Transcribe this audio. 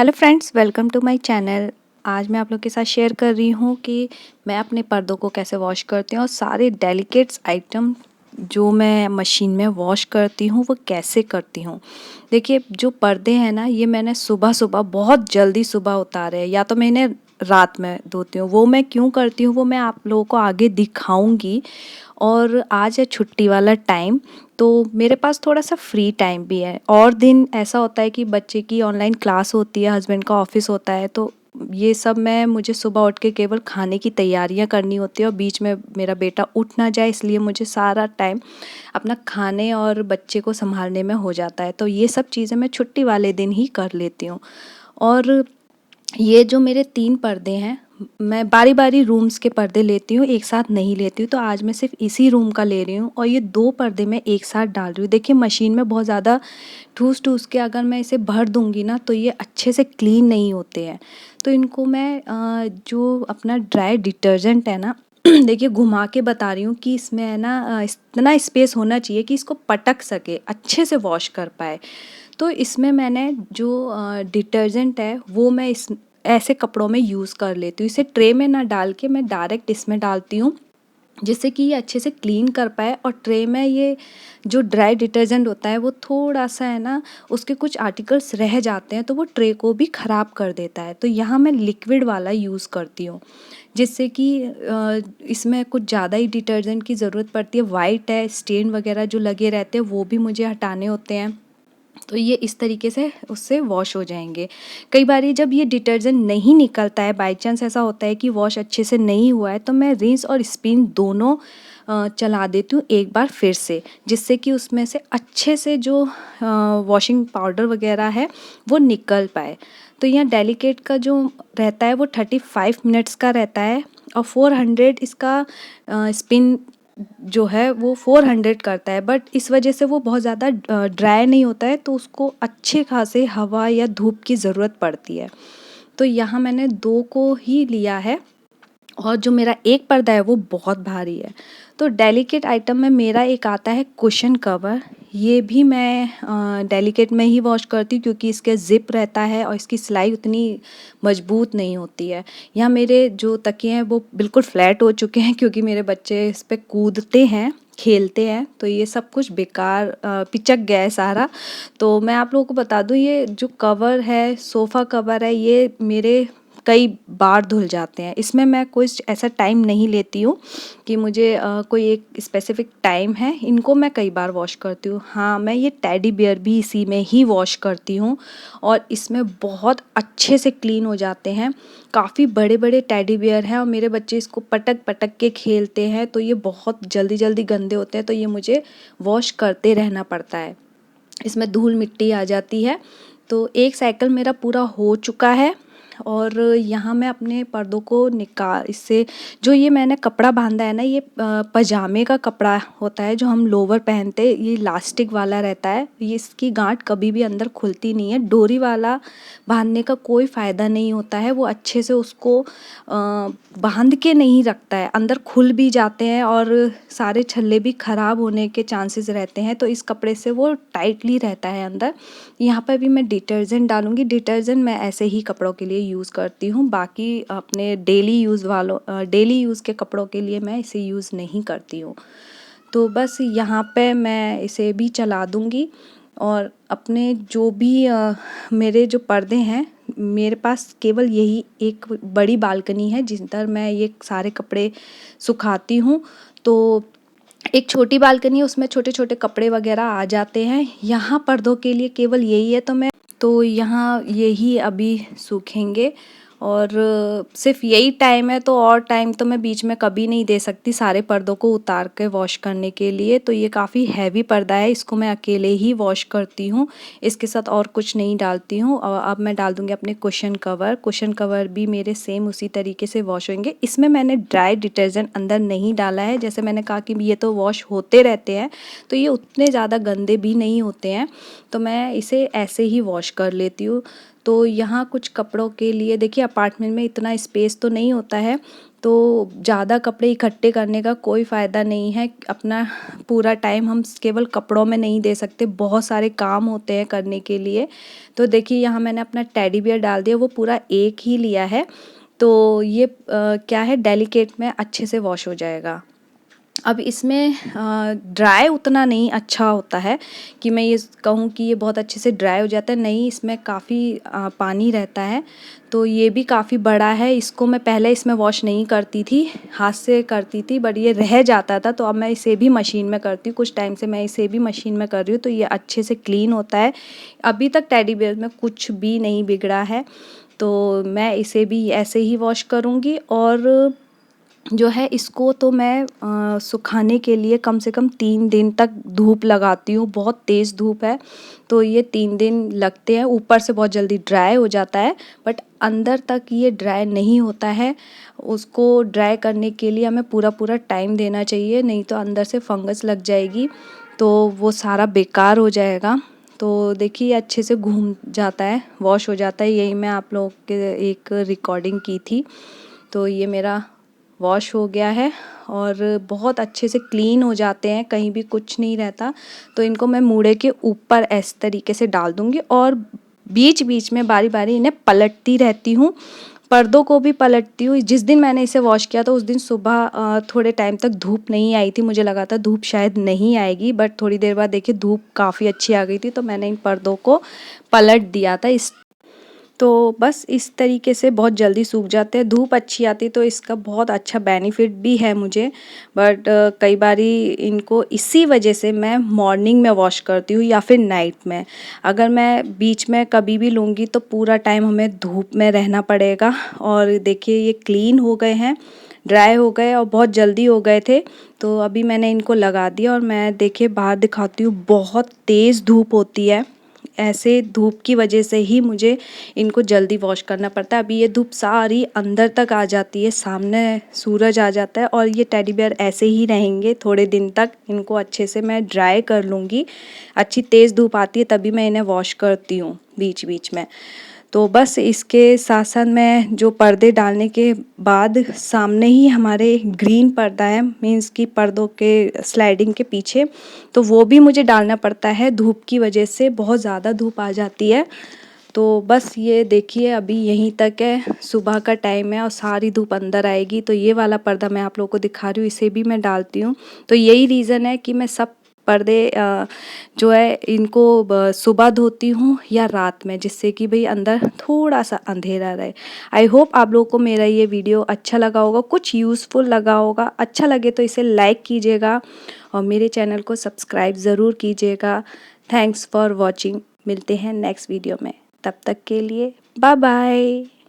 Hello friends, welcome to my channel. आज मैं आप लोग के साथ शेयर कर रही हूँ कि मैं अपने पर्दों को कैसे वॉश करती हूँ और सारे डेलिकेट्स आइटम जो मैं मशीन में वॉश करती हूँ वो कैसे करती हूँ। देखिए, जो पर्दे हैं ना, ये मैंने सुबह सुबह बहुत जल्दी सुबह उतारे हैं, या तो मैं इन्हें रात में धोती हूँ। वो मैं क्यों करती हूँ वो मैं आप लोगों को आगे दिखाऊंगी। और आज है छुट्टी वाला टाइम, तो मेरे पास थोड़ा सा फ्री टाइम भी है। और दिन ऐसा होता है कि बच्चे की ऑनलाइन क्लास होती है, हस्बैंड का ऑफिस होता है, तो ये सब मैं मुझे सुबह उठ के केवल खाने की तैयारियां करनी होती है और बीच में मेरा बेटा उठ ना जाए, इसलिए मुझे सारा टाइम अपना खाने और बच्चे को संभालने में हो जाता है। तो ये सब चीज़ें मैं छुट्टी वाले दिन ही कर लेती हूँ। और ये जो मेरे 3 पर्दे हैं, मैं बारी-बारी रूम्स के पर्दे लेती हूँ, एक साथ नहीं लेती हूँ। तो आज मैं सिर्फ़ इसी रूम का ले रही हूँ और ये 2 पर्दे मैं एक साथ डाल रही हूँ। देखिए, मशीन में बहुत ज़्यादा ठूस-ठूस के अगर मैं इसे भर दूँगी ना, तो ये अच्छे से क्लीन नहीं होते हैं। तो इनको मैं जो अपना ड्राई डिटर्जेंट है ना देखिए, घुमा के बता रही हूँ कि इसमें है ना इतना स्पेस होना चाहिए कि इसको पटक सके, अच्छे से वॉश कर पाए। तो इसमें मैंने जो डिटर्जेंट है वो मैं इस ऐसे कपड़ों में यूज़ कर लेती हूँ। इसे ट्रे में ना डाल के मैं डायरेक्ट इसमें डालती हूँ, जिससे कि ये अच्छे से क्लीन कर पाए। और ट्रे में ये जो ड्राई डिटर्जेंट होता है वो थोड़ा-सा है ना, उसके कुछ आर्टिकल्स रह जाते हैं, तो वो ट्रे को भी ख़राब कर देता है। तो यहाँ मैं लिक्विड वाला यूज़ करती हूँ, जिससे कि इसमें कुछ ज़्यादा ही डिटर्जेंट की ज़रूरत पड़ती है। वाइट है, स्टेन वग़ैरह जो लगे रहते हैं वो भी मुझे हटाने होते हैं। तो ये इस तरीके से उससे वॉश हो जाएंगे। कई बारी जब ये डिटर्जेंट नहीं निकलता है, बाय चांस ऐसा होता है कि वॉश अच्छे से नहीं हुआ है, तो मैं रिंस और स्पिन दोनों चला देती हूँ एक बार फिर से, जिससे कि उसमें से अच्छे से जो वॉशिंग पाउडर वगैरह है वो निकल पाए। तो यहाँ डेलिकेट का जो रहता है वो 35 मिनट्स का रहता है और 400 इसका स्पिन जो है वो 400 करता है। बट इस वजह से वो बहुत ज़्यादा ड्राई नहीं होता है, तो उसको अच्छे खासे हवा या धूप की ज़रूरत पड़ती है। तो यहाँ मैंने 2 को ही लिया है और जो मेरा एक पर्दा है वो बहुत भारी है। तो डेलिकेट आइटम में मेरा एक आता है कुशन कवर। ये भी मैं डेलिकेट में ही वॉश करती हूँ, क्योंकि इसके ज़िप रहता है और इसकी सिलाई उतनी मजबूत नहीं होती है। यहाँ मेरे जो तकिए हैं वो बिल्कुल फ्लैट हो चुके हैं, क्योंकि मेरे बच्चे इस पे कूदते हैं, खेलते हैं, तो ये सब कुछ बेकार पिचक गया है सारा। तो मैं आप लोगों को बता दूँ, ये जो कवर है, सोफ़ा कवर है, ये मेरे कई बार धुल जाते हैं। इसमें मैं कोई ऐसा टाइम नहीं लेती हूँ कि मुझे कोई एक स्पेसिफिक टाइम है, इनको मैं कई बार वॉश करती हूँ। हाँ, मैं ये टेडी बियर भी इसी में ही वॉश करती हूँ और इसमें बहुत अच्छे से क्लीन हो जाते हैं। काफ़ी बड़े बड़े टेडी बियर हैं और मेरे बच्चे इसको पटक पटक के खेलते हैं, तो ये बहुत जल्दी जल्दी गंदे होते हैं, तो ये मुझे वॉश करते रहना पड़ता है। इसमें धूल मिट्टी आ जाती है। तो एक साइकिल मेरा पूरा हो चुका है और यहाँ मैं अपने पर्दों को निकाल इससे जो ये मैंने कपड़ा बांधा है ना, ये पजामे का कपड़ा होता है जो हम लोवर पहनते हैं। ये इलास्टिक वाला रहता है, ये इसकी गांठ कभी भी अंदर खुलती नहीं है। डोरी वाला बांधने का कोई फ़ायदा नहीं होता है, वो अच्छे से उसको बांध के नहीं रखता है, अंदर खुल भी जाते हैं और सारे छल्ले भी ख़राब होने के चांसेस रहते हैं। तो इस कपड़े से वो टाइटली रहता है अंदर। यहाँ पर भी मैं डिटर्जेंट डालूँगी। डिटर्जेंट मैं ऐसे ही कपड़ों के लिए यूज़ करती हूँ, बाकी अपने डेली यूज़ के कपड़ों के लिए मैं इसे यूज़ नहीं करती हूँ। तो बस यहाँ पे मैं इसे भी चला दूँगी और अपने जो भी मेरे जो पर्दे हैं, मेरे पास केवल यही एक बड़ी बालकनी है जिस पर मैं ये सारे कपड़े सुखाती हूँ। तो एक छोटी बालकनी है, उसमें छोटे छोटे कपड़े वगैरह आ जाते हैं। यहाँ पर्दों के लिए केवल यही है, तो यहाँ यही अभी सूखेंगे और सिर्फ यही टाइम है। तो और टाइम तो मैं बीच में कभी नहीं दे सकती सारे पर्दों को उतार के वॉश करने के लिए। तो ये काफ़ी हैवी पर्दा है, इसको मैं अकेले ही वॉश करती हूँ, इसके साथ और कुछ नहीं डालती हूँ। और अब मैं डाल दूँगी अपने कुशन कवर भी मेरे सेम उसी तरीके से वॉश होंगे। इसमें मैंने ड्राई डिटर्जेंट अंदर नहीं डाला है, जैसे मैंने कहा कि ये तो वॉश होते रहते हैं, तो ये उतने ज़्यादा गंदे भी नहीं होते हैं, तो मैं इसे ऐसे ही वॉश कर लेती हूँ। तो यहाँ कुछ कपड़ों के लिए देखिए अपार्टमेंट में इतना स्पेस तो नहीं होता है, तो ज़्यादा कपड़े इकट्ठे करने का कोई फ़ायदा नहीं है। अपना पूरा टाइम हम केवल कपड़ों में नहीं दे सकते, बहुत सारे काम होते हैं करने के लिए। तो देखिए यहाँ मैंने अपना टेडी बियर डाल दिया, वो पूरा एक ही लिया है। तो ये क्या है, डेलिकेट में अच्छे से वॉश हो जाएगा। अब इसमें ड्राई उतना नहीं अच्छा होता है कि मैं ये कहूँ कि ये बहुत अच्छे से ड्राई हो जाता है, नहीं, इसमें काफ़ी पानी रहता है। तो ये भी काफ़ी बड़ा है, इसको मैं पहले इसमें वॉश नहीं करती थी, हाथ से करती थी, बट ये रह जाता था, तो अब मैं इसे भी मशीन में करती हूँ। कुछ टाइम से मैं इसे भी मशीन में कर रही हूँ, तो ये अच्छे से क्लीन होता है। अभी तक टेडी बियर में कुछ भी नहीं बिगड़ा है, तो मैं इसे भी ऐसे ही वॉश करूँगी। और जो है इसको तो मैं सुखाने के लिए कम से कम 3 दिन तक धूप लगाती हूँ। बहुत तेज़ धूप है, तो ये 3 दिन लगते हैं। ऊपर से बहुत जल्दी ड्राई हो जाता है, बट अंदर तक ये ड्राई नहीं होता है। उसको ड्राई करने के लिए हमें पूरा पूरा टाइम देना चाहिए, नहीं तो अंदर से फंगस लग जाएगी, तो वो सारा बेकार हो जाएगा। तो देखिए अच्छे से घूम जाता है, वॉश हो जाता है। यही मैं आप लोगों के एक रिकॉर्डिंग की थी। तो ये मेरा वॉश हो गया है और बहुत अच्छे से क्लीन हो जाते हैं, कहीं भी कुछ नहीं रहता। तो इनको मैं मूढ़े के ऊपर इस तरीके से डाल दूँगी और बीच बीच में बारी बारी इन्हें पलटती रहती हूँ। पर्दों को भी पलटती हूँ। जिस दिन मैंने इसे वॉश किया था उस दिन सुबह थोड़े टाइम तक धूप नहीं आई थी, मुझे लगा था धूप शायद नहीं आएगी, बट थोड़ी देर बाद देखिए धूप काफ़ी अच्छी आ गई थी, तो मैंने इन पर्दों को पलट दिया था। तो बस इस तरीके से बहुत जल्दी सूख जाते हैं। धूप अच्छी आती तो इसका बहुत अच्छा बेनिफिट भी है मुझे, बट कई बारी इनको इसी वजह से मैं मॉर्निंग में वॉश करती हूँ या फिर नाइट में। अगर मैं बीच में कभी भी लूँगी तो पूरा टाइम हमें धूप में रहना पड़ेगा। और देखिए ये क्लीन हो गए हैं, ड्राई हो गए और बहुत जल्दी हो गए थे। तो अभी मैंने इनको लगा दिया और मैं देखिए बाहर दिखाती हूँ, बहुत तेज़ धूप होती है। ऐसे धूप की वजह से ही मुझे इनको जल्दी वॉश करना पड़ता है। अभी ये धूप सारी अंदर तक आ जाती है, सामने सूरज आ जाता है और ये टेडी बियर ऐसे ही रहेंगे थोड़े दिन तक। इनको अच्छे से मैं ड्राई कर लूँगी, अच्छी तेज़ धूप आती है तभी मैं इन्हें वॉश करती हूँ बीच बीच में। तो बस इसके साथ साथ मैं जो पर्दे डालने के बाद सामने ही हमारे ग्रीन पर्दा है, मीन्स कि पर्दों के स्लाइडिंग के पीछे, तो वो भी मुझे डालना पड़ता है। धूप की वजह से बहुत ज़्यादा धूप आ जाती है। तो बस ये देखिए अभी यहीं तक है, सुबह का टाइम है और सारी धूप अंदर आएगी। तो ये वाला पर्दा मैं आप लोगों को दिखा रही हूँ, इसे भी मैं डालती हूँ। तो यही रीज़न है कि मैं सब पर्दे जो है इनको सुबह धोती हूँ या रात में, जिससे कि भाई अंदर थोड़ा सा अंधेरा रहे। आई होप आप लोगों को मेरा ये वीडियो अच्छा लगा होगा, कुछ यूज़फुल लगा होगा। अच्छा लगे तो इसे लाइक कीजिएगा और मेरे चैनल को सब्सक्राइब ज़रूर कीजिएगा। Thanks for watching. मिलते हैं नेक्स्ट वीडियो में, तब तक के लिए बाय बाय।